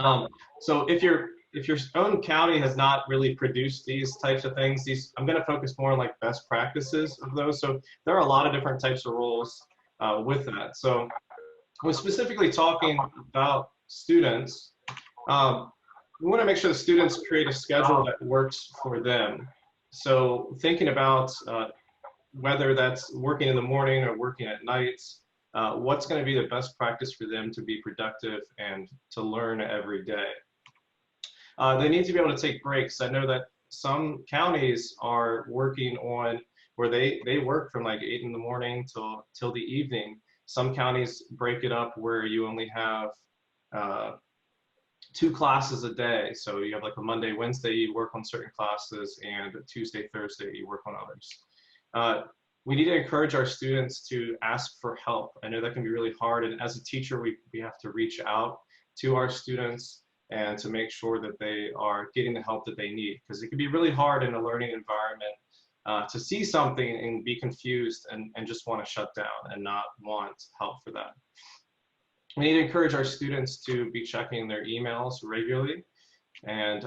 Um, so if your own county has not really produced these types of things, I'm going to focus more on like best practices of those. So there are a lot of different types of roles with that. So I was specifically talking about students. We want to make sure the students create a schedule that works for them. So thinking about whether that's working in the morning or working at nights, what's going to be the best practice for them to be productive and to learn every day. They need to be able to take breaks. I know that some counties are working on where they work from like 8 in the morning till the evening. Some counties break it up where you only have 2 classes a day. So you have like a Monday, Wednesday, you work on certain classes, and Tuesday, Thursday, you work on others. We need to encourage our students to ask for help. I know that can be really hard, and as a teacher, we have to reach out to our students and to make sure that they are getting the help that they need, because it can be really hard in a learning environment to see something and be confused and just want to shut down and not want help for that. We need to encourage our students to be checking their emails regularly and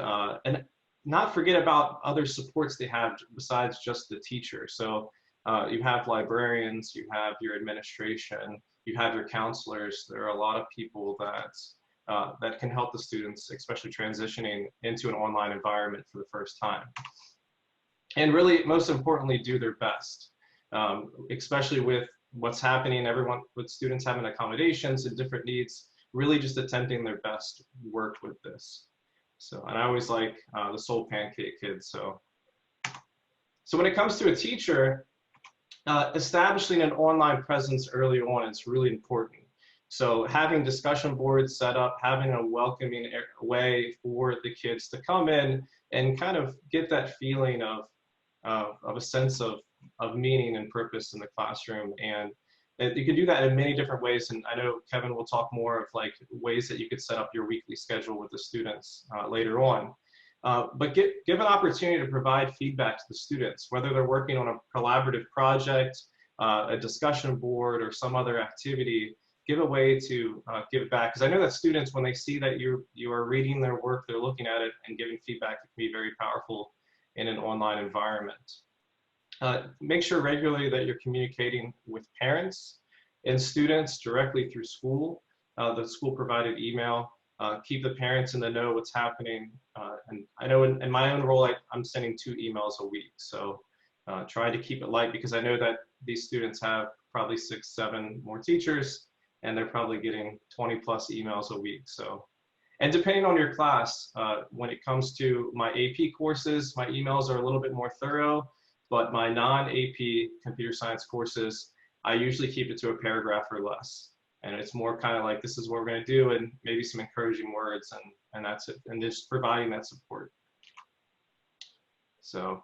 not forget about other supports they have besides just the teacher. So you have librarians, you have your administration, you have your counselors. There are a lot of people that can help the students, especially transitioning into an online environment for the first time. And really, most importantly, do their best, especially with what's happening, with students having accommodations and different needs, really just attempting their best work with this. So, and I always like the soul pancake kids. So when it comes to a teacher, establishing an online presence early on is really important. So having discussion boards set up, having a welcoming way for the kids to come in and kind of get that feeling of a sense of meaning and purpose in the classroom. And you can do that in many different ways. And I know Kevin will talk more of like ways that you could set up your weekly schedule with the students later on. But give an opportunity to provide feedback to the students, whether they're working on a collaborative project, a discussion board, or some other activity. Give a way to give it back. Because I know that students, when they see that you are reading their work, they're looking at it and giving feedback, it can be very powerful in an online environment. Make sure regularly that you're communicating with parents and students directly through school, the school provided email. Keep the parents in the know what's happening. And I know in my own role, I'm sending 2 emails a week. So try to keep it light, because I know that these students have probably 6, 7 more teachers, and they're probably getting 20+ emails a week. So, and depending on your class, when it comes to my AP courses, my emails are a little bit more thorough, but my non-AP computer science courses, I usually keep it to a paragraph or less. And it's more kind of like, this is what we're going to do, and maybe some encouraging words, and that's it, and just providing that support. So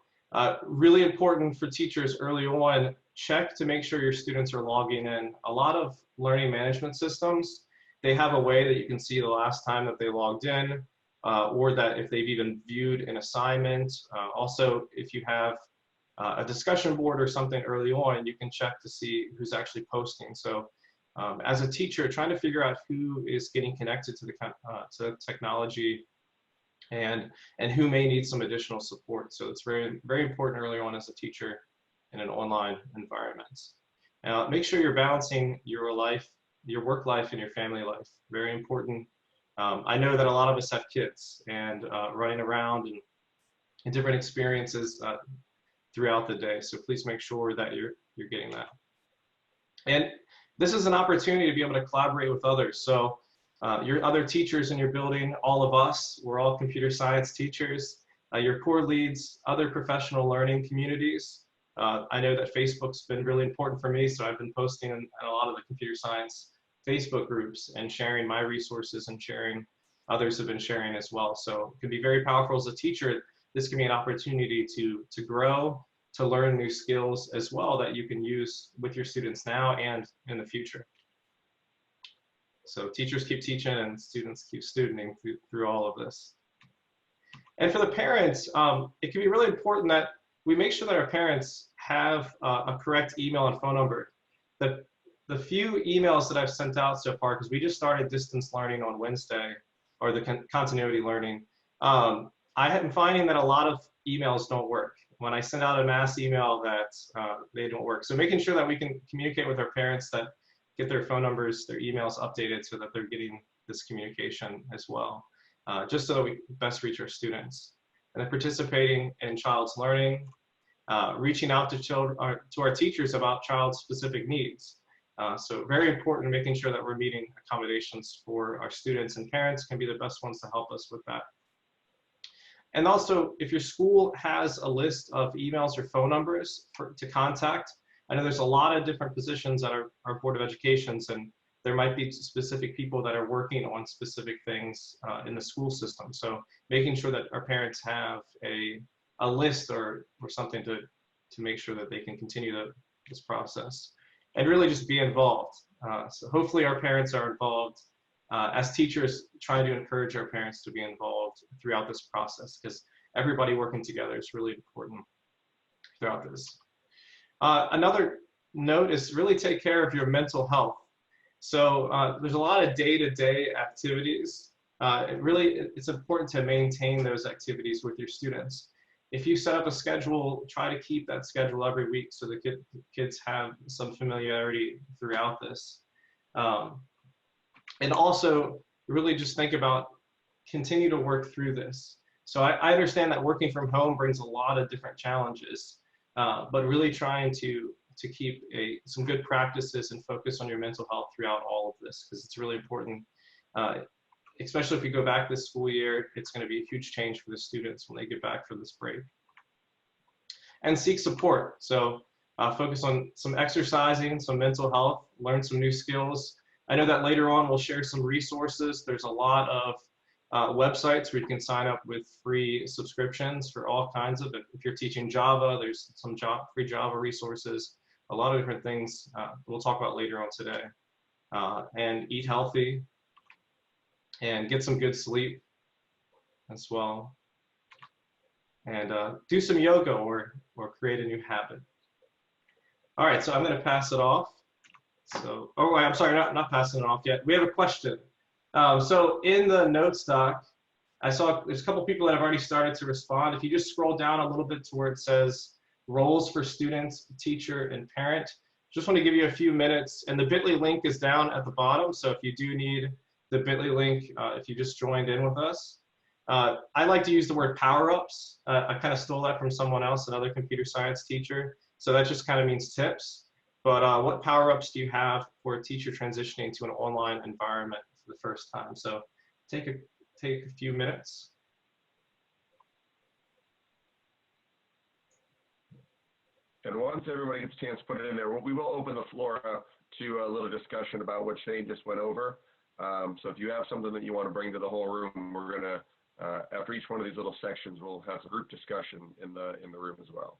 really important for teachers early on, check to make sure your students are logging in. A lot of learning management systems, they have a way that you can see the last time that they logged in, or that if they've even viewed an assignment. Also, if you have a discussion board or something early on, you can check to see who's actually posting. So as a teacher, trying to figure out who is getting connected to the technology and who may need some additional support. So it's very, very important early on as a teacher in an online environment. Now, make sure you're balancing your life, your work life, and your family life. Very important. I know that a lot of us have kids and running around and different experiences throughout the day. So please make sure that you're getting that. And this is an opportunity to be able to collaborate with others. So your other teachers in your building, all of us, we're all computer science teachers, your core leads, other professional learning communities. I know that Facebook's been really important for me, so I've been posting in a lot of the computer science Facebook groups and sharing my resources and sharing, others have been sharing as well. So it can be very powerful as a teacher. This can be an opportunity to grow, to learn new skills as well that you can use with your students now and in the future. So teachers keep teaching and students keep studenting through all of this. And for the parents, it can be really important that we make sure that our parents have a correct email and phone number. The few emails that I've sent out so far, because we just started distance learning on Wednesday, or the continuity learning. I am finding that a lot of emails don't work. When I send out a mass email, that they don't work. So making sure that we can communicate with our parents, that get their phone numbers, their emails updated so that they're getting this communication as well, just so that we best reach our students. And then participating in child's learning, reaching out to children, to our teachers about child-specific needs. So very important, making sure that we're meeting accommodations for our students, and parents can be the best ones to help us with that. And also, if your school has a list of emails or phone numbers to contact, I know there's a lot of different positions at our Board of Educations, and there might be specific people that are working on specific things in the school system. So making sure that our parents have a list or something to make sure that they can continue this process. And really just be involved. So hopefully our parents are involved. As teachers, trying to encourage our parents to be involved throughout this process, because everybody working together is really important throughout this. Another note is really take care of your mental health. So there's a lot of day-to-day activities. It's important to maintain those activities with your students. If you set up a schedule, try to keep that schedule every week so the kids have some familiarity throughout this. And also really just think about continue to work through this. So I understand that working from home brings a lot of different challenges, but really trying to keep some good practices and focus on your mental health throughout all of this, because it's really important. Especially if you go back this school year, it's going to be a huge change for the students when they get back from this break. And seek support. So focus on some exercising, some mental health, learn some new skills. I know that later on we'll share some resources. There's a lot of websites where you can sign up with free subscriptions for all kinds of, if you're teaching Java, there's some free Java resources, a lot of different things we'll talk about later on today. And eat healthy and get some good sleep as well. And do some yoga or create a new habit. All right, so I'm going to pass it off. So, oh, I'm sorry, not passing it off yet. We have a question. So in the notes doc, I saw there's a couple people that have already started to respond. If you just scroll down a little bit to where it says roles for students, teacher, and parent, just want to give you a few minutes. And the bit.ly link is down at the bottom. So if you do need the bit.ly link, if you just joined in with us. I like to use the word power-ups. I kind of stole that from someone else, another computer science teacher. So that just kind of means tips. But what power-ups do you have for a teacher transitioning to an online environment for the first time? So take a few minutes. And once everybody gets a chance to put it in there, we will open the floor up to a little discussion about what Shane just went over. So if you have something that you want to bring to the whole room, we're going to, after each one of these little sections, we'll have a group discussion in the room as well.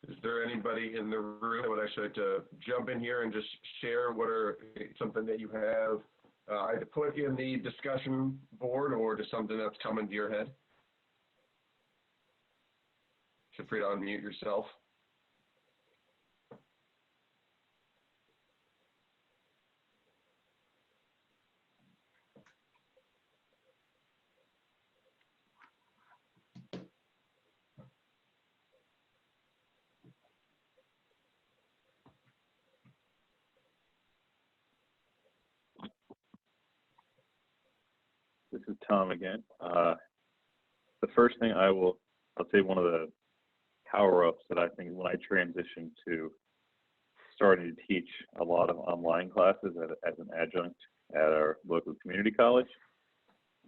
Is there anybody in the room that would actually like to jump in here and just share what are something that you have either put in the discussion board or just something that's coming to your head? Feel free to unmute yourself. this is Tom again. The first thing I'll say one of the power-ups that I think when I transitioned to starting to teach a lot of online classes as an adjunct at our local community college,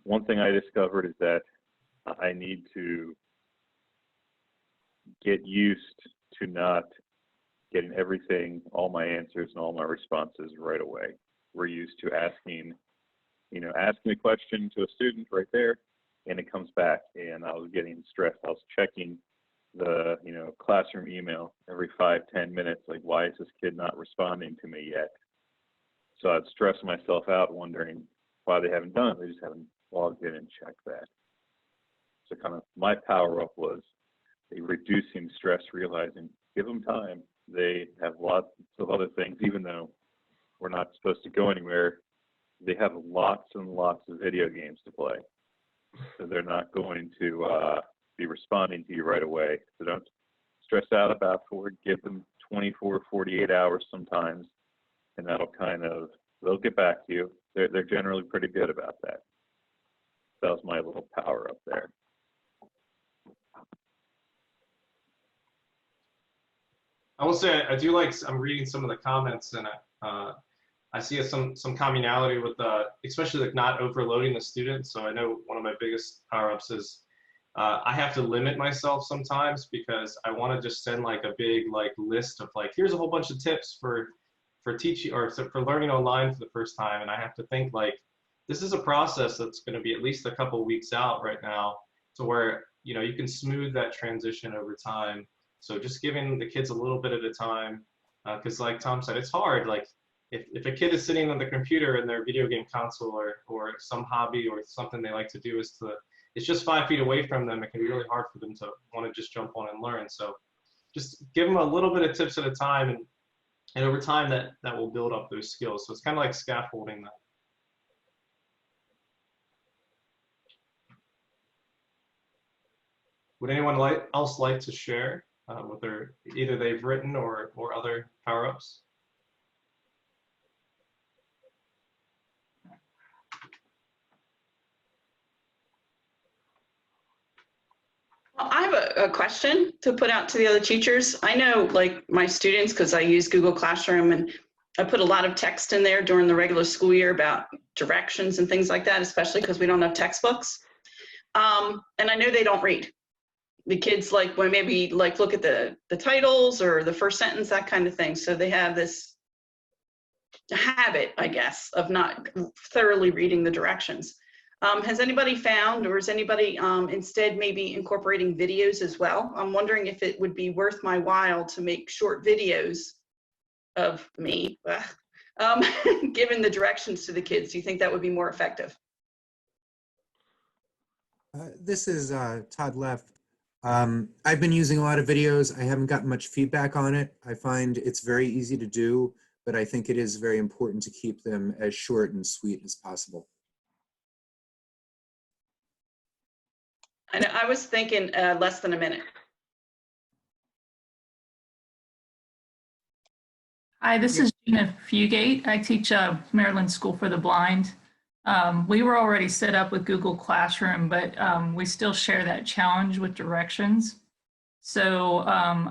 one thing I discovered is that I need to get used to not getting everything, all my answers and all my responses right away. We're used to asking a question to a student right there, and it comes back, and I was getting stressed. I was checking the classroom email every 5-10 minutes, like, why is this kid not responding to me yet? So I'd stress myself out wondering why they haven't done it. They just haven't logged in and checked that. So kind of my power up was reducing stress, realizing give them time. They have lots of other things, even though we're not supposed to go anywhere. They have lots and lots of video games to play. So they're not going to be responding to you right away. So don't stress out about it. Give them 24, 48 hours sometimes, and they'll get back to you. They're generally pretty good about that. That was my little power up there. I will say I do I'm reading some of the comments, and I see some commonality with especially not overloading the students. So I know one of my biggest power-ups is I have to limit myself sometimes because I want to just send a big list of here's a whole bunch of tips for teaching or for learning online for the first time, and I have to think this is a process that's going to be at least a couple of weeks out right now, to where you can smooth that transition over time. So just giving the kids a little bit at a time, because like Tom said, it's hard. If a kid is sitting on the computer in their video game console or some hobby or something they like to do it's just 5 feet away from them, it can be really hard for them to want to just jump on and learn. So just give them a little bit of tips at a time, and over time that will build up those skills. So it's kind of like scaffolding that. Would anyone else like to share what either they've written or other power-ups? Well, I have a question to put out to the other teachers. I know my students, because I use Google Classroom, and I put a lot of text in there during the regular school year about directions and things like that, especially because we don't have textbooks. And I know they don't read. The kids when maybe look at the titles or the first sentence, that kind of thing. So they have this habit, I guess, of not thoroughly reading the directions. Has anybody found, or is anybody instead maybe incorporating videos as well? I'm wondering if it would be worth my while to make short videos of me giving the directions to the kids. Do you think that would be more effective? This is Todd Leff. I've been using a lot of videos. I haven't gotten much feedback on it. I find it's very easy to do, but I think it is very important to keep them as short and sweet as possible. I was thinking less than a minute. Hi, this is Gina Fugate. I teach Maryland School for the Blind. We were already set up with Google Classroom, but we still share that challenge with directions. So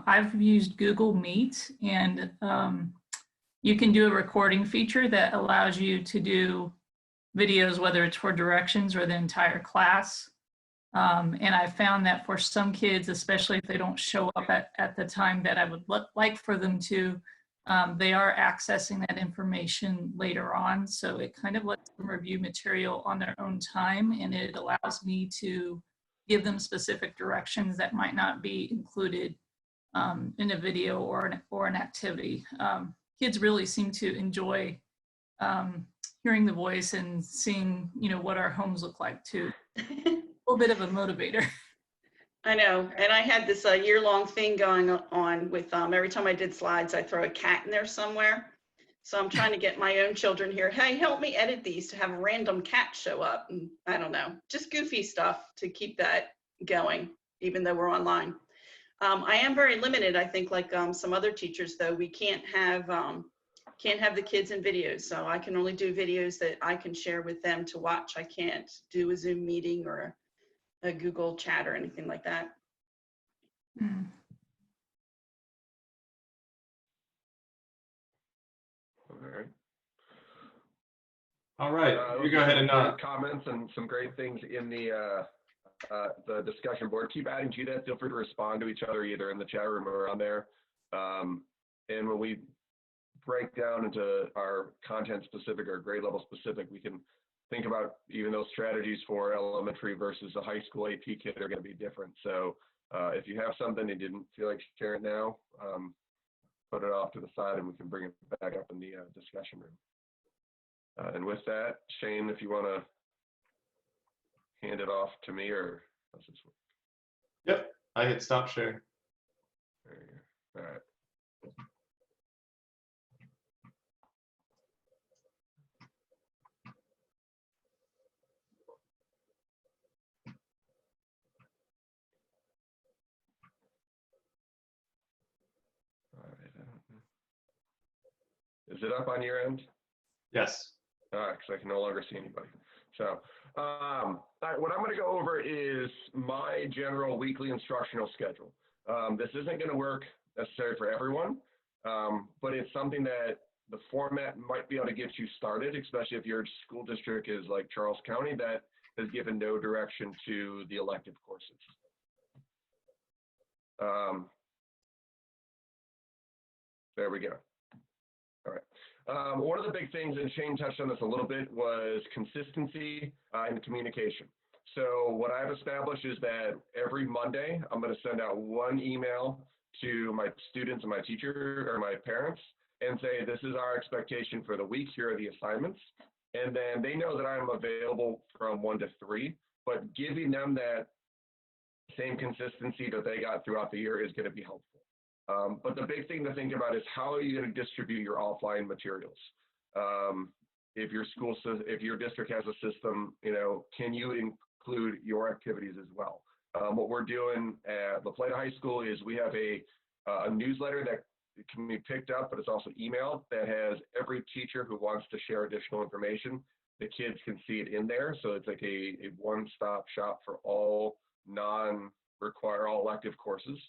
I've used Google Meet, and you can do a recording feature that allows you to do videos, whether it's for directions or the entire class. And I found that for some kids, especially if they don't show up at the time that I would like for them to, they are accessing that information later on. So it kind of lets them review material on their own time, and it allows me to give them specific directions that might not be included in a video or an activity. Kids really seem to enjoy hearing the voice and seeing, what our homes look like too. A little bit of a motivator. I know, and I had this year-long thing going on with every time I did slides, I throw a cat in there somewhere. So I'm trying to get my own children here. Hey, help me edit these to have a random cat show up. And I don't know, just goofy stuff to keep that going, even though we're online. I am very limited, I think, like some other teachers, though. We can't have can't have the kids in videos. So I can only do videos that I can share with them to watch. I can't do a Zoom meeting or a Google chat or anything like that. Mm. All right. All right, you go ahead and comments and some great things in the discussion board. Keep adding to that. Feel free to respond to each other either in the chat room or on there. And when we break down into our content specific or grade level specific, we can think about even those strategies for elementary versus a high school AP kid are going to be different. So if you have something you didn't feel like sharing now, put it off to the side and we can bring it back up in the discussion room. And with that, Shane, if you want to hand it off to me, or how's this work? Yep, I hit stop share. There you go. All right. All right. Is it up on your end? Yes. Because I can no longer see anybody. So, all right, what I'm going to go over is my general weekly instructional schedule. This isn't going to work necessarily for everyone, but it's something that the format might be able to get you started, especially if your school district is like Charles County that has given no direction to the elective courses. There we go. All right. One of the big things, and Shane touched on this a little bit, was consistency and communication. So what I've established is that every Monday, I'm going to send out one email to my students and my teacher or my parents and say, this is our expectation for the week. Here are the assignments. And then they know that I'm available from 1 to 3, but giving them that same consistency that they got throughout the year is going to be helpful. But the big thing to think about is how are you going to distribute your offline materials? If your district has a system, can you include your activities as well? What we're doing at La Plata High School is we have a newsletter that can be picked up, but it's also emailed, that has every teacher who wants to share additional information. The kids can see it in there. So it's like a one-stop shop for all all elective courses.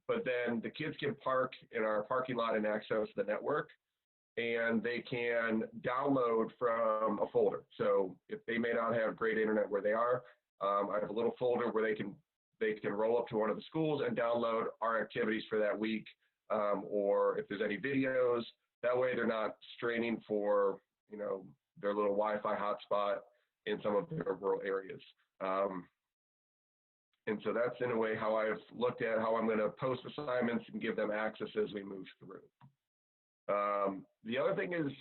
But then the kids can park in our parking lot and access the network, and they can download from a folder. So if they may not have great internet where they are, I have a little folder where they can roll up to one of the schools and download our activities for that week, or if there's any videos. That way they're not straining for their little Wi-Fi hotspot in some of their rural areas. And so that's in a way how I've looked at how I'm going to post assignments and give them access as we move through. The other thing is,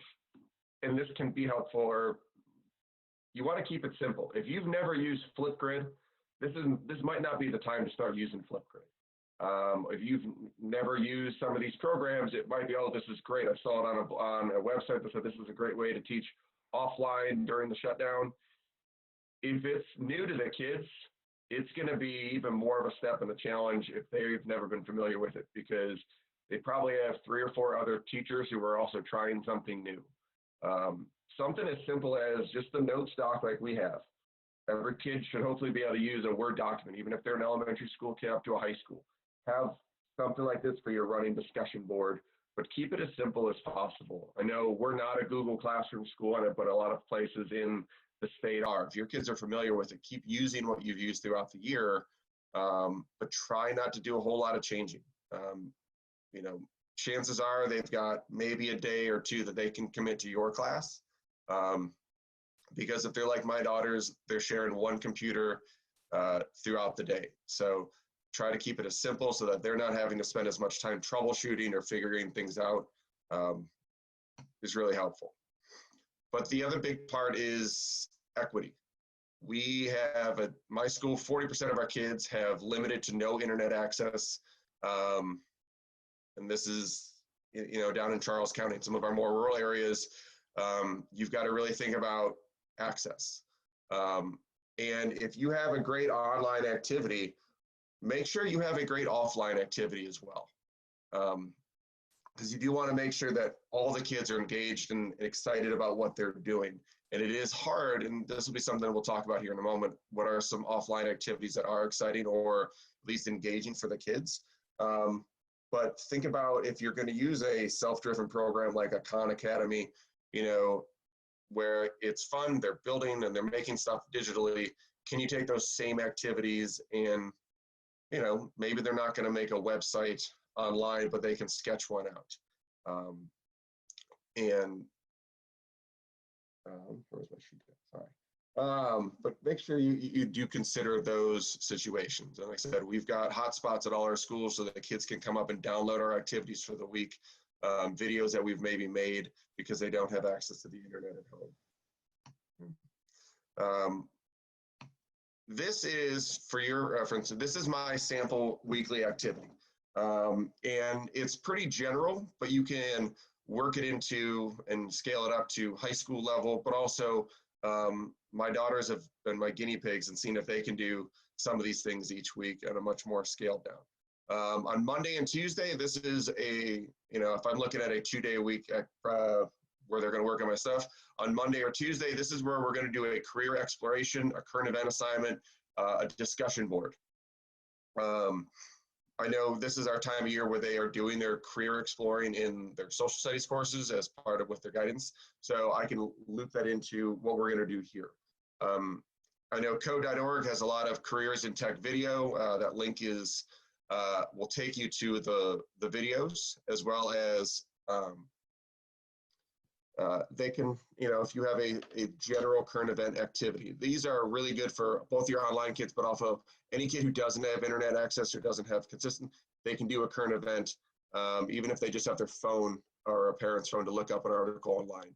and this can be helpful, or you want to keep it simple. If you've never used Flipgrid, this might not be the time to start using Flipgrid. If you've never used some of these programs, it might be, oh, this is great. I saw it on a website that said this is a great way to teach offline during the shutdown. If it's new to the kids, it's going to be even more of a step in the challenge if they've never been familiar with it, because they probably have 3 or 4 other teachers who are also trying something new. Something as simple as just the notes doc like we have. Every kid should hopefully be able to use a Word document, even if they're an elementary school kid up to a high school. Have something like this for your running discussion board, but keep it as simple as possible. I know we're not a Google Classroom school on it, but a lot of places in the state are. If your kids are familiar with it, keep using what you've used throughout the year, but try not to do a whole lot of changing. Chances are they've got maybe a day or 2 that they can commit to your class. Because if they're like my daughters, they're sharing one computer throughout the day. So try to keep it as simple so that they're not having to spend as much time troubleshooting or figuring things out is really helpful. But the other big part is equity. We have at my school, 40% of our kids have limited to no internet access. And this is, down in Charles County, some of our more rural areas, you've got to really think about access. And if you have a great online activity, make sure you have a great offline activity as well. because you do want to make sure that all the kids are engaged and excited about what they're doing. And it is hard, and this will be something we'll talk about here in a moment. What are some offline activities that are exciting or at least engaging for the kids? But think about if you're going to use a self-driven program like a Khan Academy, you know, where it's fun, they're building and they're making stuff digitally. Can you take those same activities and, you know, maybe they're not going to make a website online, but they can sketch one out. Where's my sheet? Sorry. But make sure you do consider those situations. And like I said, we've got hotspots at all our schools so that the kids can come up and download our activities for the week, videos that we've maybe made because they don't have access to the internet at home. This is, for your reference, this is my sample weekly activity. And it's pretty general, but you can work it into and scale it up to high school level, but also my daughters have been my guinea pigs and seen if they can do some of these things each week at a much more scaled down. On Monday and Tuesday, this is a, you know, if I'm looking at a 2-day a week where they're going to work on my stuff, on Monday or Tuesday, this is where we're going to do a career exploration, a current event assignment, a discussion board. I know this is our time of year where they are doing their career exploring in their social studies courses as part of with their guidance. So I can loop that into what we're going to do here. I know code.org has a lot of careers in tech video. That link is, will take you to the videos as well as they can, you know, if you have a general current event activity. These are really good for both your online kids, but also any kid who doesn't have internet access or doesn't have consistent, they can do a current event, even if they just have their phone or a parent's phone to look up an article online.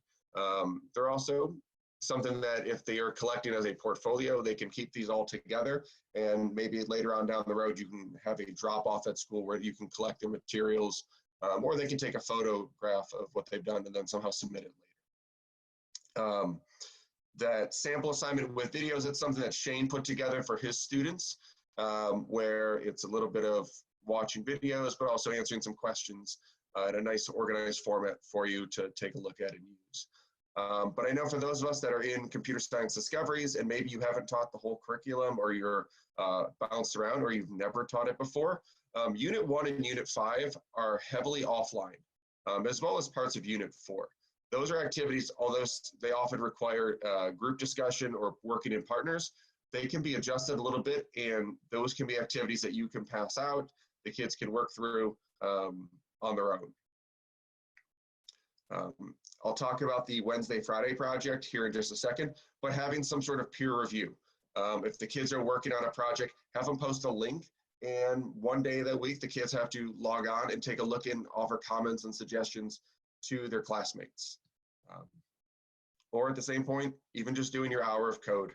They're also something that if they are collecting as a portfolio, they can keep these all together, and maybe later on down the road, you can have a drop off at school where you can collect their materials, or they can take a photograph of what they've done and then somehow submit it later. That sample assignment with videos, it's something that Shane put together for his students, where it's a little bit of watching videos, but also answering some questions in a nice organized format for you to take a look at and use. But I know for those of us that are in computer science discoveries and maybe you haven't taught the whole curriculum or you're bounced around or you've never taught it before, Unit 1 and Unit 5 are heavily offline, as well as parts of Unit 4. Those are activities, although they often require group discussion or working in partners, they can be adjusted a little bit, and those can be activities that you can pass out, the kids can work through on their own. I'll talk about the Wednesday, Friday project here in just a second, but having some sort of peer review. If the kids are working on a project, have them post a link, and one day of the week, the kids have to log on and take a look and offer comments and suggestions to their classmates. Or at the same point, even just doing your hour of code.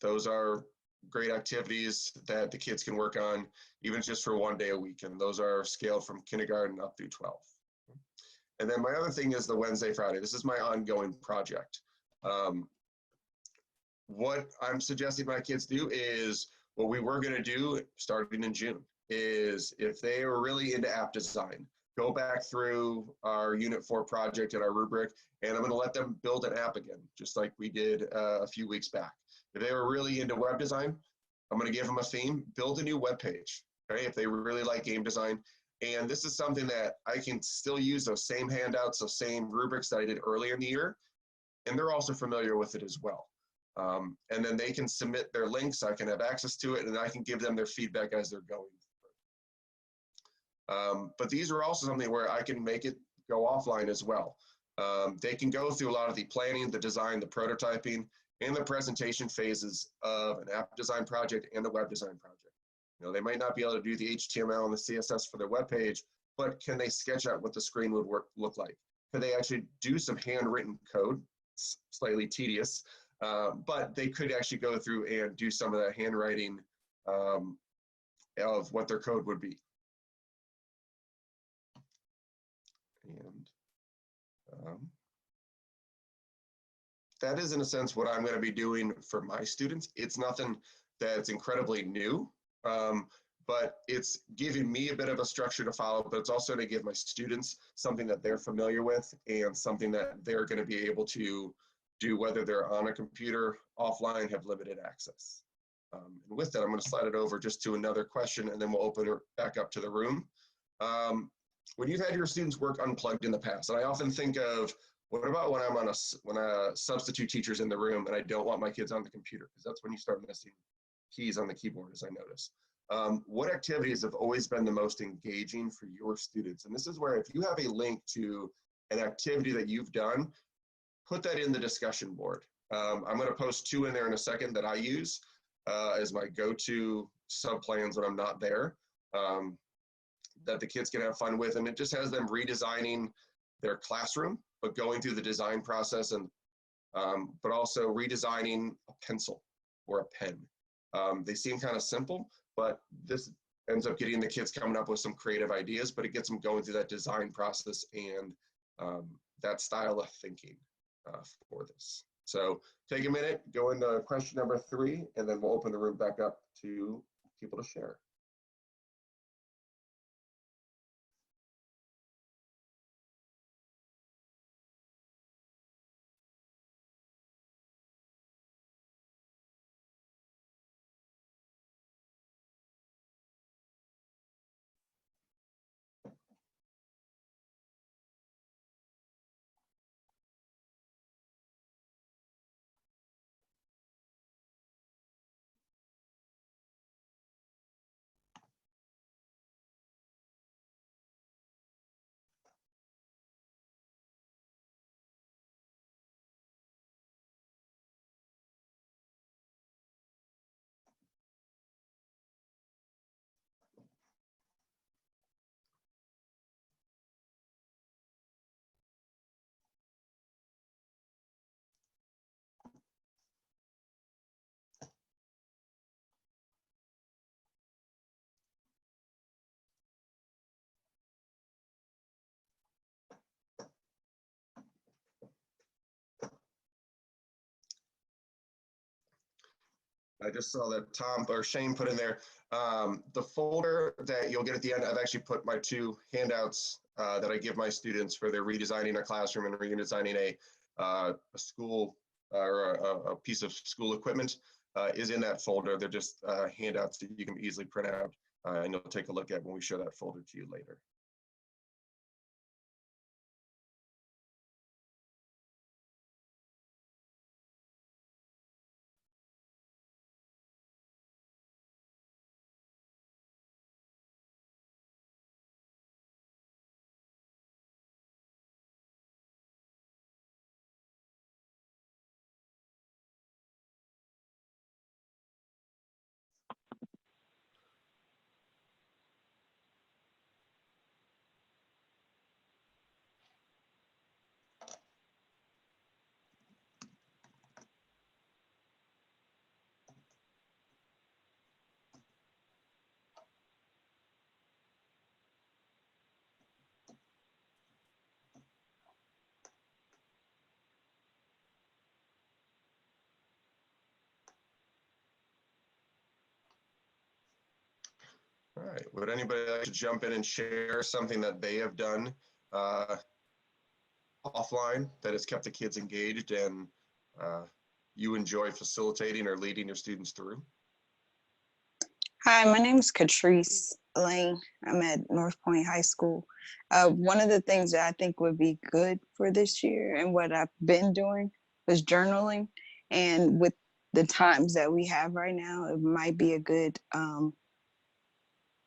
Those are great activities that the kids can work on, even just for one day a week. And those are scaled from kindergarten up through 12. And then my other thing is the Wednesday, Friday. This is my ongoing project. What I'm suggesting my kids do is what we were going to do starting in June is if they are really into app design, go back through our Unit 4 project and our rubric, and I'm going to let them build an app again, just like we did a few weeks back. If they were really into web design, I'm going to give them a theme, build a new web page. Okay? If they really like game design, and this is something that I can still use those same handouts, those same rubrics that I did earlier in the year, and they're also familiar with it as well. And then they can submit their links, I can have access to it, and I can give them their feedback as they're going. But these are also something where I can make it go offline as well. They can go through a lot of the planning, the design, the prototyping, and the presentation phases of an app design project and a web design project. You know, they might not be able to do the HTML and the CSS for their web page, but can they sketch out what the screen would look like? Can they actually do some handwritten code? It's slightly tedious, but they could actually go through and do some of the handwriting of what their code would be. And that is, in a sense, what I'm going to be doing for my students. It's nothing that's incredibly new, but but it's giving me a bit of a structure to follow, but it's also to give my students something that they're familiar with and something that they're going to be able to do, whether they're on a computer, offline, have limited access. And with that, I'm going to slide it over just to another question, and then we'll open it back up to the room. When you've had your students work unplugged in the past, and I often think of, what about when I'm on when a substitute teacher's in the room and I don't want my kids on the computer? Because that's when you start missing keys on the keyboard, as I notice. What activities have always been the most engaging for your students? And this is where, if you have a link to an activity that you've done, put that in the discussion board. I'm going to post 2 in there in a second that I use as my go-to sub-plans when I'm not there, that the kids can have fun with. And it just has them redesigning their classroom, but going through the design process, and but also redesigning a pencil or a pen. They seem kind of simple, but this ends up getting the kids coming up with some creative ideas, but it gets them going through that design process and that style of thinking for this. So take a minute, go into question number 3, and then we'll open the room back up to people to share. I just saw that Tom or Shane put in there. The folder that you'll get at the end, I've actually put my 2 handouts that I give my students for their redesigning a classroom and redesigning a school or a piece of school equipment is in that folder. They're just handouts that you can easily print out and you'll take a look at when we show that folder to you later. All right, would anybody like to jump in and share something that they have done offline that has kept the kids engaged and you enjoy facilitating or leading your students through? Hi, my name is Catrice Lane. I'm at North Point High School. One of the things that I think would be good for this year and what I've been doing was journaling. And with the times that we have right now, it might be a good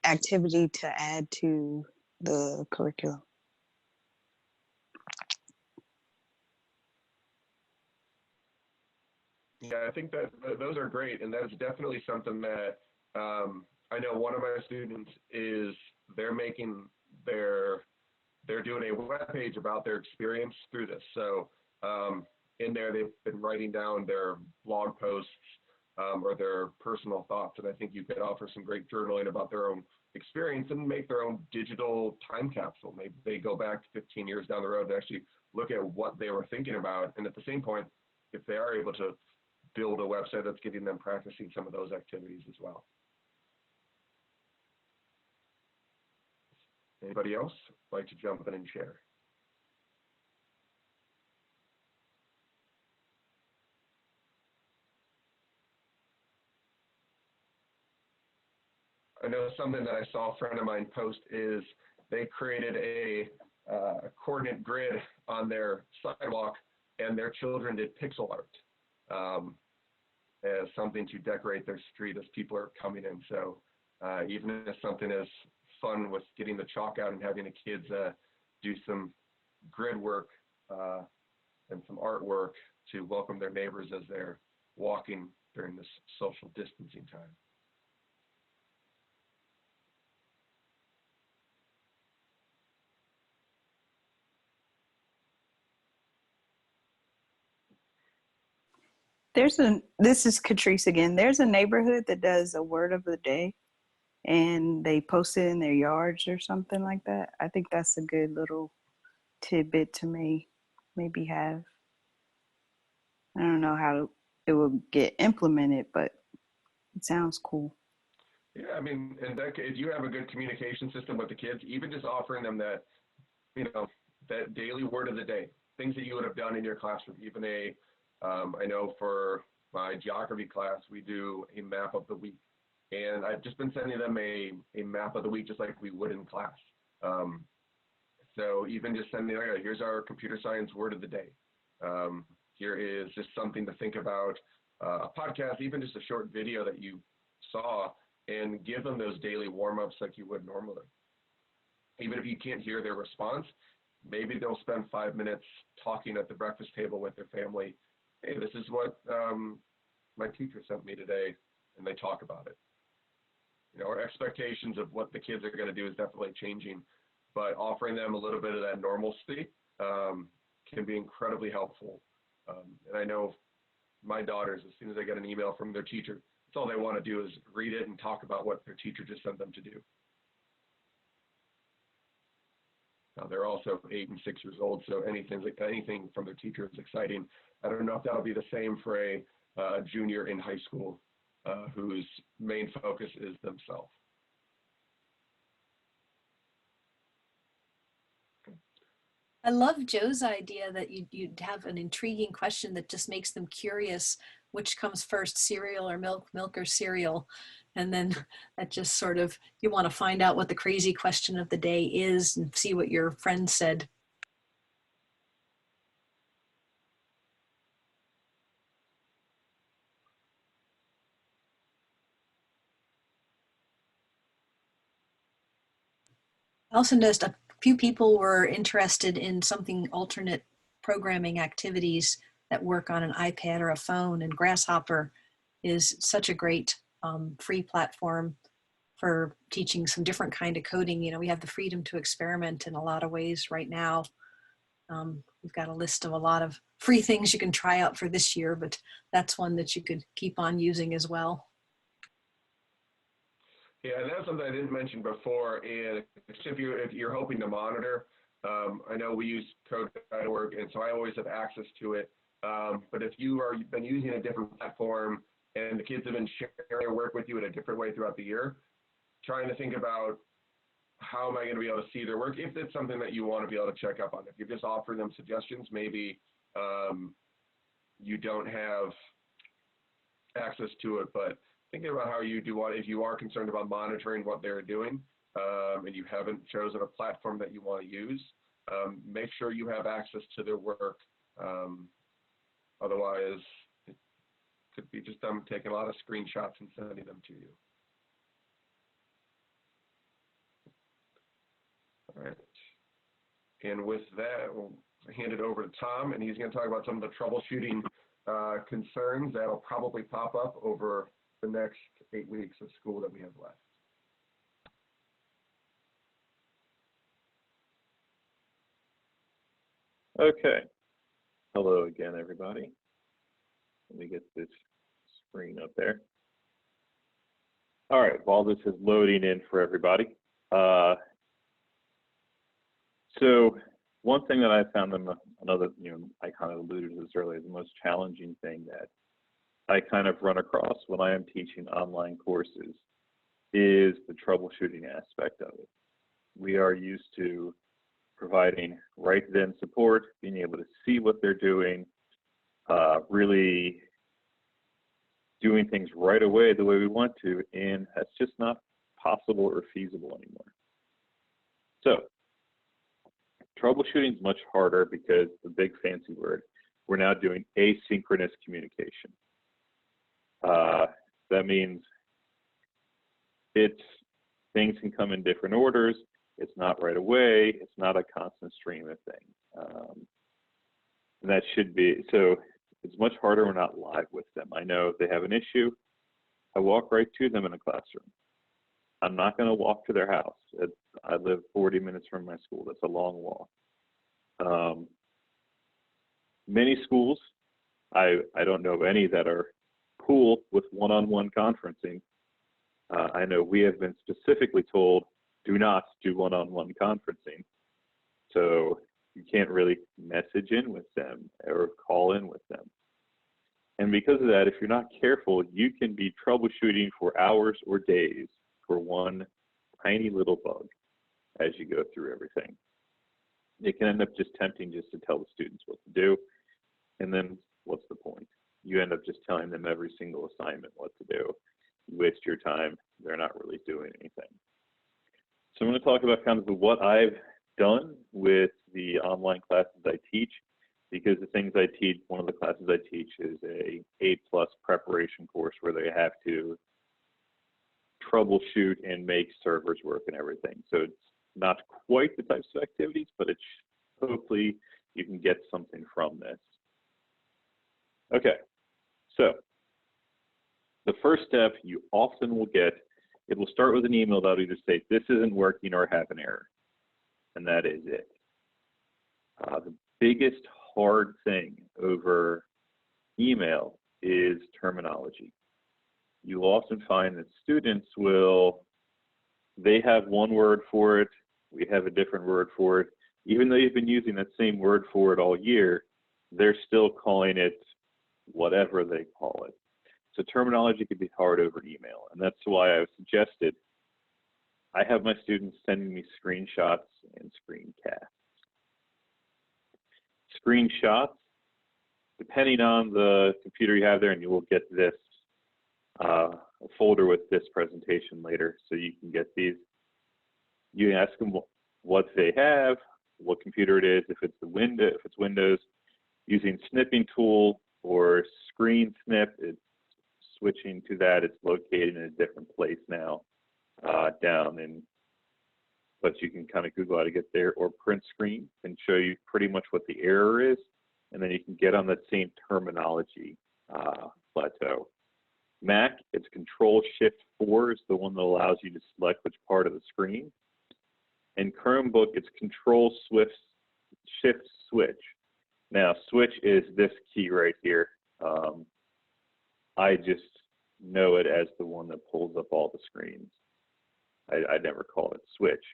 activity to add to the curriculum. Yeah, I think that those are great, and that's definitely something that I know one of my students is they're doing a web page about their experience through this. So in there, they've been writing down their blog posts or their personal thoughts, and I think you could offer some great journaling about their own experience and make their own digital time capsule. Maybe they go back 15 years down the road and actually look at what they were thinking about, and at the same point, if they are able to build a website that's getting them practicing some of those activities as well. Anybody else like to jump in and share? I know something that I saw a friend of mine post is they created a coordinate grid on their sidewalk, and their children did pixel art as something to decorate their street as people are coming in. So even as something as fun with getting the chalk out and having the kids do some grid work and some artwork to welcome their neighbors as they're walking during this social distancing time. This is Catrice again. There's a neighborhood that does a word of the day and they post it in their yards or something like that. I think that's a good little tidbit to maybe have. I don't know how it will get implemented, but it sounds cool. Yeah, I mean, and that, if you have a good communication system with the kids, even just offering them that, that daily word of the day, things that you would have done in your classroom, even I know for my geography class, we do a map of the week. And I've just been sending them a map of the week, just like we would in class. So even just sending, okay, here's our computer science word of the day. Here is just something to think about, a podcast, even just a short video that you saw, and give them those daily warm-ups like you would normally. Even if you can't hear their response, maybe they'll spend 5 minutes talking at the breakfast table with their family. Hey, this is what my teacher sent me today, and they talk about it. Our expectations of what the kids are going to do is definitely changing, but offering them a little bit of that normalcy can be incredibly helpful. And I know my daughters, as soon as they get an email from their teacher, that's all they want to do is read it and talk about what their teacher just sent them to do. Now, they're also 8 and 6 years old, so anything from their teacher is exciting. I don't know if that'll be the same for a junior in high school whose main focus is themselves. I love Joe's idea that you'd have an intriguing question that just makes them curious, which comes first, cereal or milk, milk or cereal. And then that just sort of, you want to find out what the crazy question of the day is and see what your friend said. I also noticed a few people were interested in something alternate programming activities that work on an iPad or a phone, and Grasshopper is such a great free platform for teaching some different kind of coding. We have the freedom to experiment in a lot of ways right now. We've got a list of a lot of free things you can try out for this year, but that's one that you could keep on using as well. Yeah, and that's something I didn't mention before. And if you're hoping to monitor, I know we use code.org, and so I always have access to it. But if you've been using a different platform and the kids have been sharing their work with you in a different way throughout the year, trying to think about how am I going to be able to see their work, if it's something that you want to be able to check up on. If you just offer them suggestions, maybe you don't have access to it, but thinking about how you do if you are concerned about monitoring what they're doing and you haven't chosen a platform that you want to use, make sure you have access to their work. Otherwise, it could be just them taking a lot of screenshots and sending them to you. All right. And with that, we'll hand it over to Tom, and he's going to talk about some of the troubleshooting concerns that'll probably pop up over the next 8 weeks of school that we have left. Okay. Hello again, everybody. Let me get this screen up there. All right, while this is loading in for everybody. So one thing that I found, I kind of alluded to this earlier, the most challenging thing that I kind of run across when I am teaching online courses is the troubleshooting aspect of it. We are used to providing right then support, being able to see what they're doing, really doing things right away the way we want to, and that's just not possible or feasible anymore. So troubleshooting is much harder because the big fancy word, we're now doing asynchronous communication. That means things can come in different orders. It's not right away. It's not a constant stream of things. And that should be, so it's much harder when we're not live with them. I know if they have an issue, I walk right to them in a classroom. I'm not going to walk to their house. I live 40 minutes from my school. That's a long walk. Many schools, I don't know of any that are cool with one-on-one conferencing. I know we have been specifically told, do not do one-on-one conferencing. So you can't really message in with them or call in with them. And because of that, if you're not careful, you can be troubleshooting for hours or days for one tiny little bug as you go through everything. It can end up just tempting just to tell the students what to do. And then what's the point? You end up just telling them every single assignment what to do. You waste your time. They're not really doing anything. So I'm going to talk about kind of what I've done with the online classes I teach, because the things I teach, one of the classes I teach is a A+ preparation course where they have to troubleshoot and make servers work and everything. So it's not quite the types of activities, but it's hopefully you can get something from this. Okay, so the first step you often will get, it will start with an email that'll either say this isn't working or have an error, and that is it. The biggest hard thing over email is terminology. You'll often find that students they have one word for it, we have a different word for it. Even though you've been using that same word for it all year, they're still calling it whatever they call it. So terminology can be hard over email, and that's why I suggested I have my students sending me screenshots and screencasts. Screenshots, depending on the computer you have there, and you will get this a folder with this presentation later, so you can get these. You ask them what they have, what computer it is, if it's Windows, using snipping tool or screen snip, it's switching to that. It's located in a different place now, down in, but you can kind of Google how to get there, or print screen can show you pretty much what the error is, and then you can get on that same terminology plateau. Mac, it's Control-Shift-4 is the one that allows you to select which part of the screen. And Chromebook, it's Control-Shift-Switch. Now, switch is this key right here. I just know it as the one that pulls up all the screens. I never call it switch,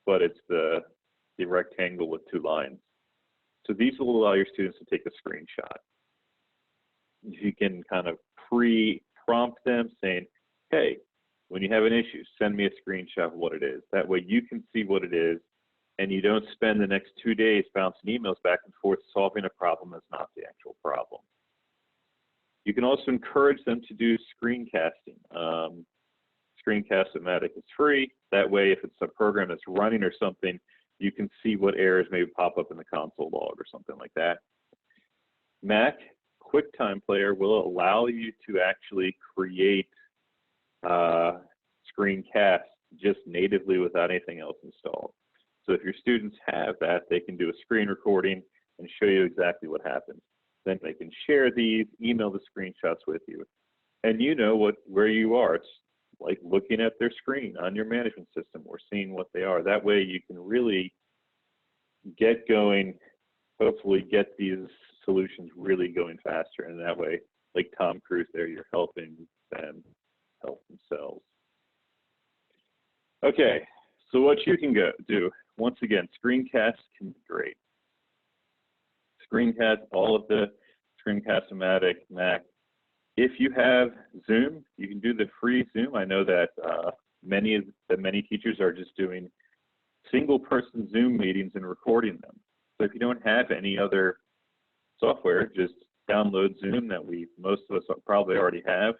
but it's the rectangle with two lines. So these will allow your students to take a screenshot. You can kind of pre-prompt them saying, hey, when you have an issue, send me a screenshot of what it is. That way you can see what it is, and you don't spend the next 2 days bouncing emails back and forth solving a problem that's not the actual problem. You can also encourage them to do screencasting. Screencast-O-Matic is free. That way, if it's a program that's running or something, you can see what errors may pop up in the console log or something like that. Mac QuickTime Player will allow you to actually create screencasts just natively without anything else installed. So if your students have that, they can do a screen recording and show you exactly what happens. Then they can share these, email the screenshots with you, and you know where you are. It's like looking at their screen on your management system or seeing what they are. That way you can really get going, hopefully get these solutions really going faster. And that way, like Tom Cruise there, you're helping them help themselves. Okay, so what you can go do, once again, screencasts can be great. Screencast, all of the Screencast-O-Matic, Mac. If you have Zoom, you can do the free Zoom. I know that many teachers are just doing single person Zoom meetings and recording them. So if you don't have any other software, just download Zoom that most of us probably already have.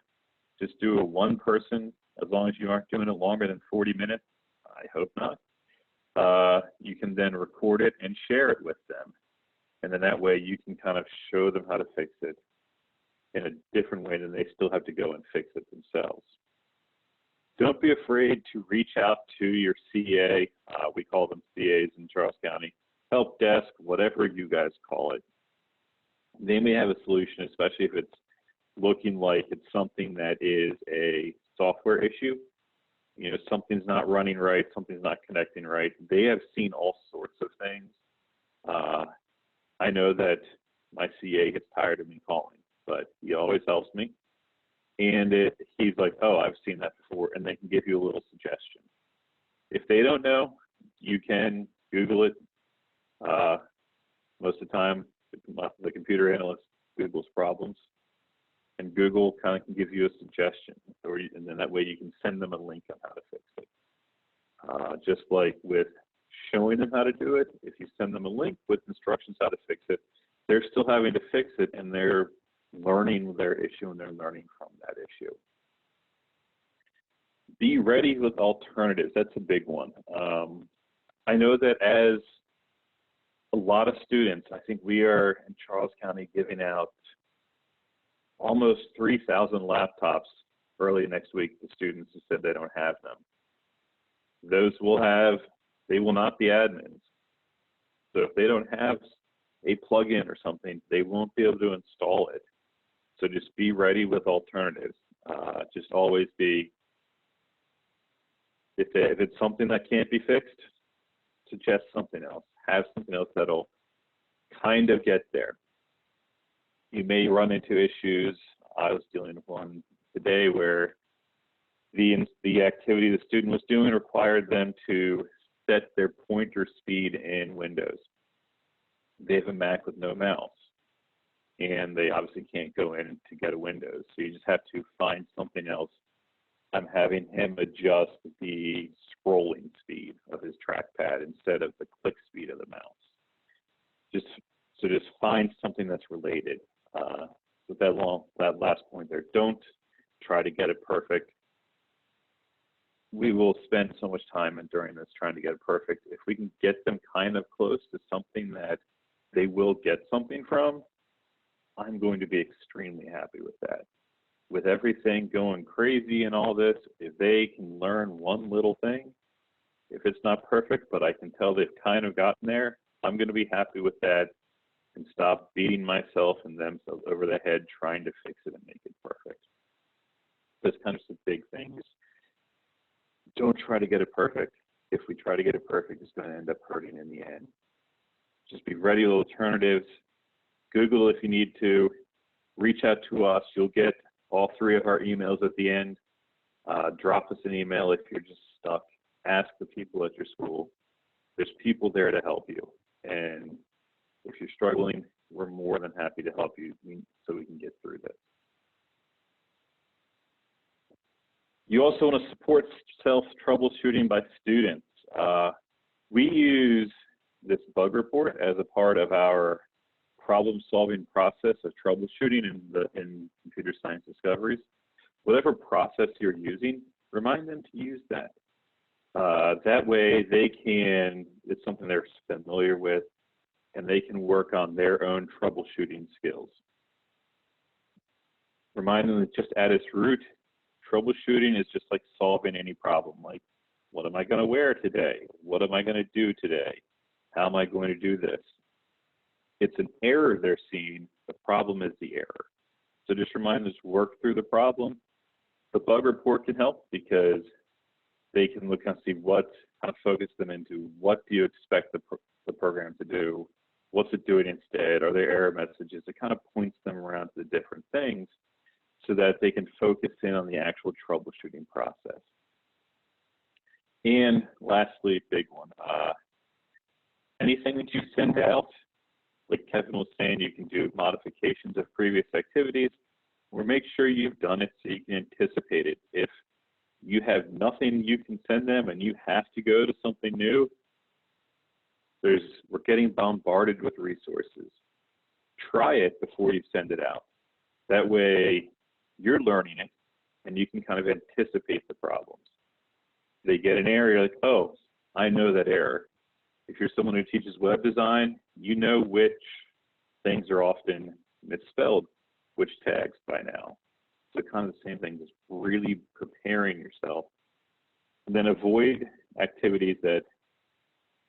Just do a one person, as long as you aren't doing it longer than 40 minutes. I hope not. You can then record it and share it with them. And then that way you can kind of show them how to fix it in a different way than they still have to go and fix it themselves. Don't be afraid to reach out to your CA. We call them CAs in Charles County. Help desk, whatever you guys call it. They may have a solution, especially if it's looking like it's something that is a software issue. You know, something's not running right, something's not connecting right. They have seen all sorts of things. I know that my CA gets tired of me calling, but he always helps me. And he's like, oh, I've seen that before, and they can give you a little suggestion. If they don't know, you can Google it. Most of the time, the computer analyst Googles problems, and Google kind of can give you a suggestion, and then that way you can send them a link on how to fix it. Just like with showing them how to do it, if you send them a link with instructions how to fix it, they're still having to fix it, and they're learning their issue, and they're learning from that issue. Be ready with alternatives. That's a big one. I know that as a lot of students, I think we are in Charles County giving out almost 3,000 laptops early next week to students who said they don't have them. Those they will not be admins. So if they don't have a plugin or something, they won't be able to install it. So just be ready with alternatives. Just always be, if it's something that can't be fixed, suggest something else. Have something else that'll kind of get there. You may run into issues. I was dealing with one today where the activity the student was doing required them to set their pointer speed in Windows. They have a Mac with no mouse, and they obviously can't go in to get a Windows. So you just have to find something else. I'm having him adjust the scrolling speed of his trackpad instead of the click speed of the mouse. Just find something that's related. With that last point there, don't try to get it perfect. We will spend so much time during this trying to get it perfect. If we can get them kind of close to something that they will get something from, I'm going to be extremely happy with that. With everything going crazy and all this, if they can learn one little thing, if it's not perfect, but I can tell they've kind of gotten there, I'm going to be happy with that and stop beating myself and themselves over the head trying to fix it and make it perfect. That's kind of some big things. Don't try to get it perfect. If we try to get it perfect, it's going to end up hurting in the end. Just be ready with alternatives. Google if you need to. Reach out to us. You'll get all 3 of our emails at the end. Drop us an email if you're just stuck. Ask the people at your school. There's people there to help you. And if you're struggling, we're more than happy to help you so we can get through this. You also want to support self-troubleshooting by students. We use this bug report as a part of our problem-solving process of troubleshooting in computer science discoveries. Whatever process you're using, remind them to use that. That way it's something they're familiar with, and they can work on their own troubleshooting skills. Remind them that just at its root, troubleshooting is just like solving any problem. Like, what am I going to wear today? What am I going to do today? How am I going to do this? It's an error they're seeing. The problem is the error. So just remind them to work through the problem. The bug report can help because they can look and see kind of focus them into what do you expect the program to do? What's it doing instead? Are there error messages? It kind of points them around to the different things so that they can focus in on the actual troubleshooting process. And lastly, big one, anything that you send out, like Kevin was saying, you can do modifications of previous activities, or make sure you've done it so you can anticipate it. If you have nothing you can send them and you have to go to something new, We're getting bombarded with resources. Try it before you send it out. That way you're learning it and you can kind of anticipate the problems. They get an error, you're like, oh, I know that error. If you're someone who teaches web design, you know which things are often misspelled, which tags by now. So kind of the same thing, just really preparing yourself. And then avoid activities that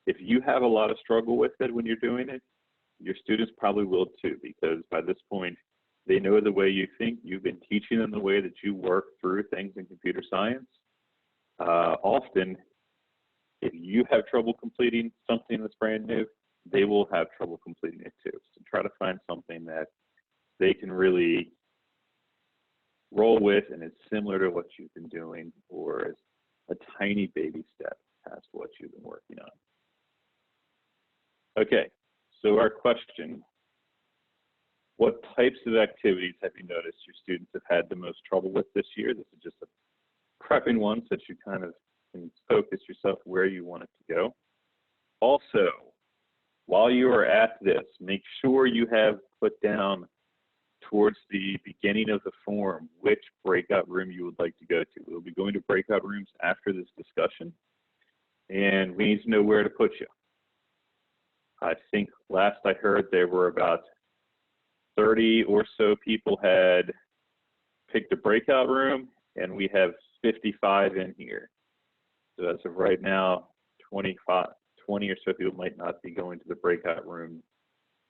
if you have a lot of struggle with it when you're doing it, your students probably will too, because by this point, they know the way you think. You've been teaching them the way that you work through things in computer science. Often, if you have trouble completing something that's brand new, they will have trouble completing it too. So try to find something that they can really roll with and is similar to what you've been doing, or is a tiny baby step past what you've been working on. Okay, so our question, what types of activities have you noticed your students have had the most trouble with this year? This is just a prepping one so that you kind of can focus yourself where you want it to go. Also, while you are at this, make sure you have put down towards the beginning of the form which breakout room you would like to go to. We'll be going to breakout rooms after this discussion, and we need to know where to put you. I think last I heard there were about 30 or so people had picked a breakout room, and we have 55 in here. So as of right now, 20 or so people might not be going to the breakout room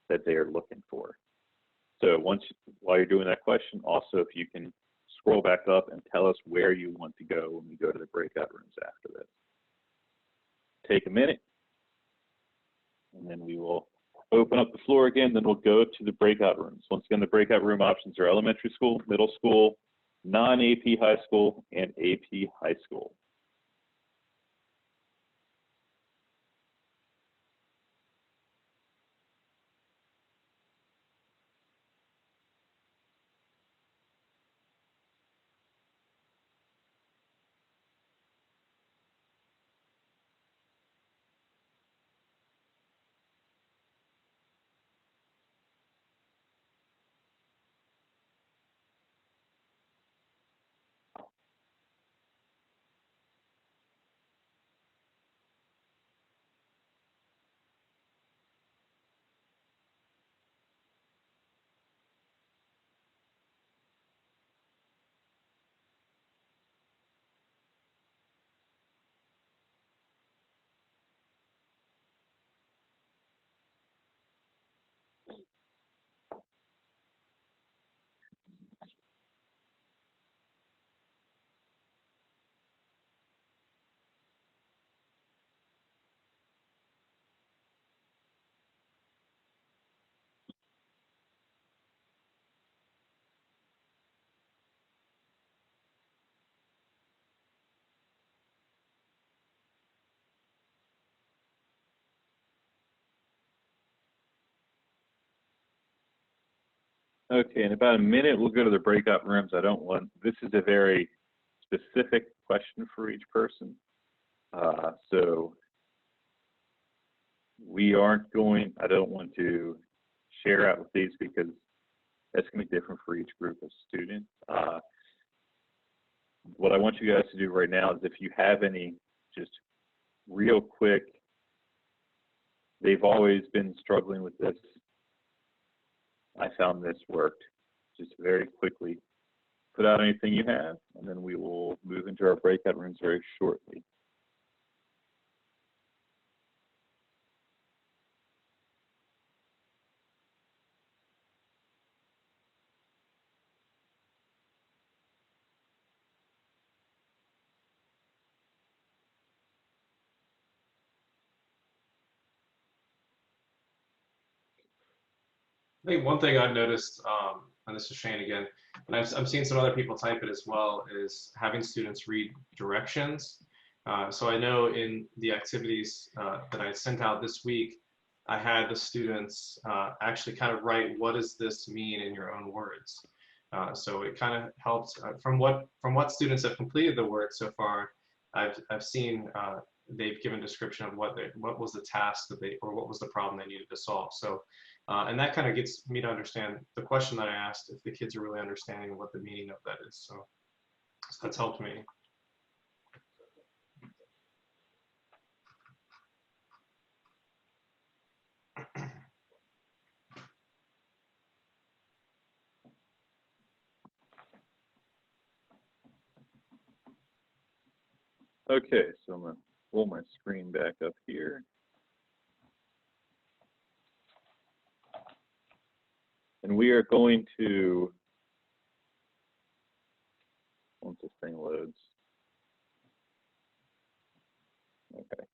that they are looking for. So while you're doing that question, also if you can scroll back up and tell us where you want to go when we go to the breakout rooms after this. Take a minute, and then we will open up the floor again, then we'll go to the breakout rooms. Once again, the breakout room options are elementary school, middle school, non-AP high school, and AP high school. Okay, in about a minute, we'll go to the breakout rooms. This is a very specific question for each person. So I don't want to share out with these because that's going to be different for each group of students. What I want you guys to do right now is if you have any just real quick, they've always been struggling with this. I found this worked. Just very quickly put out anything you have, and then we will move into our breakout rooms very shortly. I think one thing I've noticed, and this is Shane again, and I'm seeing some other people type it as well, is having students read directions. So I know in the activities that I sent out this week, I had the students actually kind of write, what does this mean in your own words? So it kind of helped from what students have completed the work so far. I've seen they've given a description of what was the task that or what was the problem they needed to solve. So, and that kind of gets me to understand the question that I asked, if the kids are really understanding what the meaning of that is. So that's helped me. Okay, so I'm going to pull my screen back up here. And we are going to, once this thing loads. Okay.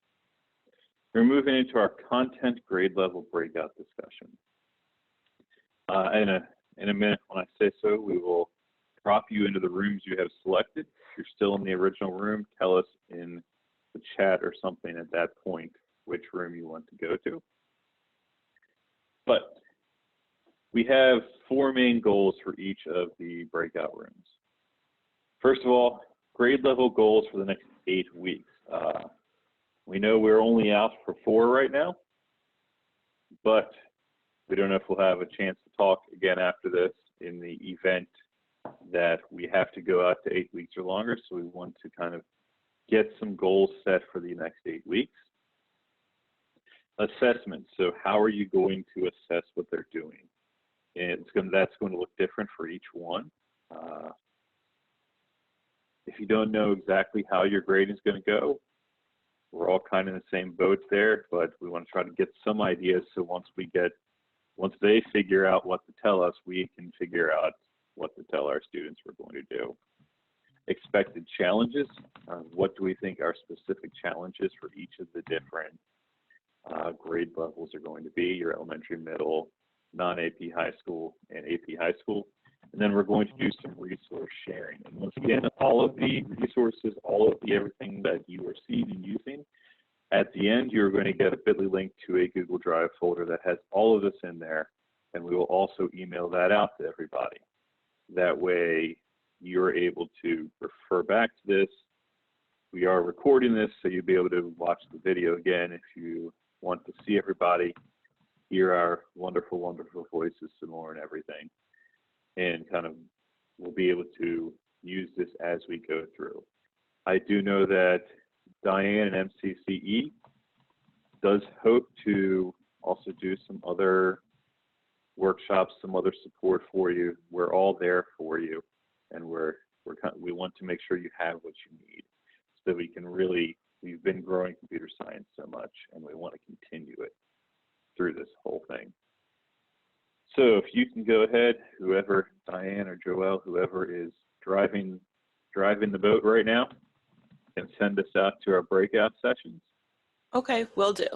We're moving into our content grade level breakout discussion. In a minute, when I say so, we will drop you into the rooms you have selected. If you're still in the original room, tell us in the chat or something at that point which room you want to go to. But we have 4 main goals for each of the breakout rooms. First of all, grade level goals for the next 8 weeks. We know we're only out for 4 right now, but we don't know if we'll have a chance to talk again after this in the event that we have to go out to 8 weeks or longer. So we want to kind of get some goals set for the next 8 weeks. Assessment. So how are you going to assess what they're doing? And that's going to look different for each one. If you don't know exactly how your grading is going to go, we're all kind of in the same boat there, but we want to try to get some ideas. So once they figure out what to tell us, we can figure out what to tell our students we're going to do. Expected challenges. What do we think our specific challenges for each of the different grade levels are going to be? Your elementary, middle, non-AP high school, and AP high school. And then we're going to do some resource sharing. And once again, all of the resources, all of the everything that you are seeing and using, at the end, you're going to get a bit.ly link to a Google Drive folder that has all of this in there. And we will also email that out to everybody. That way, you're able to refer back to this. We are recording this, so you'll be able to watch the video again if you want to see everybody, hear our wonderful, wonderful voices some more and everything. And kind of we'll be able to use this as we go through. I do know that Diane and MCCE does hope to also do some other workshops, some other support for you. We're all there for you, and we want to make sure you have what you need so that we can really, we've been growing computer science so much, and we want to continue it through this whole thing. So if you can go ahead, whoever, Diane or Joelle, whoever is driving the boat right now, and send us out to our breakout sessions. Okay, will do.